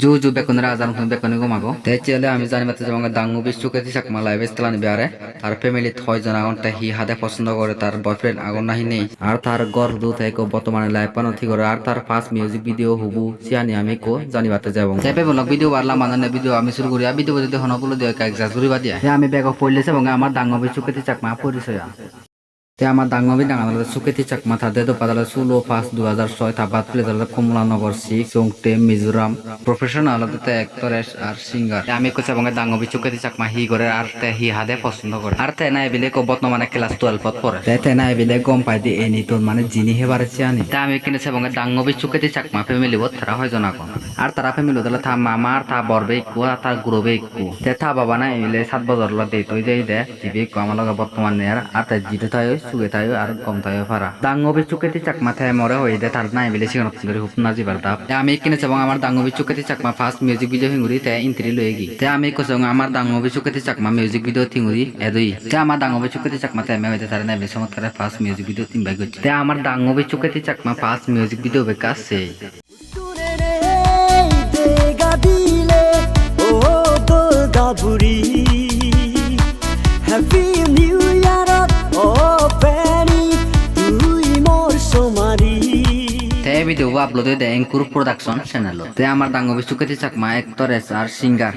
জু জু বেকুনের আজান তুমি বেকুনি ঘুমাগো তে চেলে আমি জানি মাত্র যেমন দাঙ্গু বিশ চুকেতি চাকমা লাইভ স্টাইলানি বিয়ারে তার ফ্যামিলি থয় জন আগন হি হাতে পছন্দ করে তার বয়ফ্রেন্ড আগন নাহি নেই আর তার গর দু থেকে বর্তমানে লাইভ পানথি করে আর তার ফার্স্ট মিউজিক ভিডিও হুবু সিয়ানি আমি কো জানি বাতে যাব চেপে বলক ভিডিও বারলা মানে ভিডিও আমি শুরু করি ভিডিও যদি হন বলে দিও এক জাজ করি বাদিয়া আমি বেগ পড়লেছে এবং আমার দাঙ্গু বিশ চুকেতি চাকমা পরিচয় te আমার দাঙ্গবি ডাঙালে সুকেতি চাকমা থাদে তো পাদালে 16/5 2006 থাবাত প্লেজার কমলানগর 6 চংটে মিজোরাম প্রফেশনাল তে অ্যাক্টর আর সিঙ্গার আমি কইছে বঙ্গে দাঙ্গবি সুকেতি চাকমা হি করে আর তে হি হাদে পছন্দ করে আর তে নাই বিলে কো বর্তমানে ক্লাস 12 পত পড়ে তে নাই বিলে গম পাই দি এনি তো মানে জিনি হেবারে চিয়ানি তে আমি কিনেছে বঙ্গে দাঙ্গবি সুকেতি চাকমা ফ্যামিলি বত তারা হয় জনা কোন আর তারা ফ্যামিলি দলে থা মামা আর থা বরবে কো তার গুরবে কো তে থা বাবা না এলে 7 বছর ল দে তুই দেই দে জিবি কো আমার লগে বর্তমানে আর তে জিতে তাই সুগে তাই আর কম তাই ফারা দাঙ্গবি চুকেতি চাকমা থায় মরে হই দে তার নাই বিলে সিগনত করে হুপ না জিবার দাপ আমি কিনেছে এবং আমার দাঙ্গবি চুকেতি চাকমা ফার্স্ট মিউজিক ভিডিও হিঙ্গুরি তে ইন্ট্রি লইগি তে আমি কইছে আমার দাঙ্গবি চুকেতি চাকমা মিউজিক ভিডিও থিঙ্গুরি এদই তে আমার দাঙ্গবি চুকেতি চাকমা তে আমি হইতে তার নাই বিলে চমৎকার ফার্স্ট মিউজিক ভিডিও তিন বাই গচ্ছে তে আমার দাঙ্গবি চুকেতি চাকমা ফার্স্ট মিউজিক ভিডিও বেকাছে Happy New Year Penny তুই মোর সোমারি তে ভিডিও আপলোড দে এঙ্কুর প্রোডাকশন চ্যানেল তে আমার দাঙ্গবি চুকেতি চাকমা অ্যাক্টর আর সিঙ্গার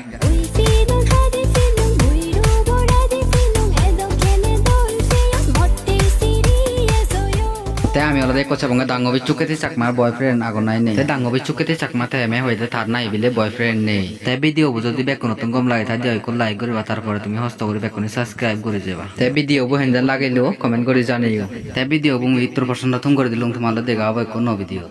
তে আমি অলরেডি কইছে বঙ্গে দাঙ্গবি চুকেতি চাকমার বয়ফ্রেন্ড আগন নাই নেই তে দাঙ্গবি চুকেতি চাকমা তে এমে হইতে তার নাই বিলে বয়ফ্রেন্ড নেই তে ভিডিও যদি বেক নতুন গম লাগে তাই দিও কো লাইক করিবা তারপরে তুমি হস্ত করে বেকনি সাবস্ক্রাইব করে যাবা তে ভিডিও বো হেন্ডেল লাগাইলো কমেন্ট করে জানাইও তে ভিডিও বো ইত্তর পছন্দ তুম করে দিলুম তোমালে দেখা হবে কোন ভিডিও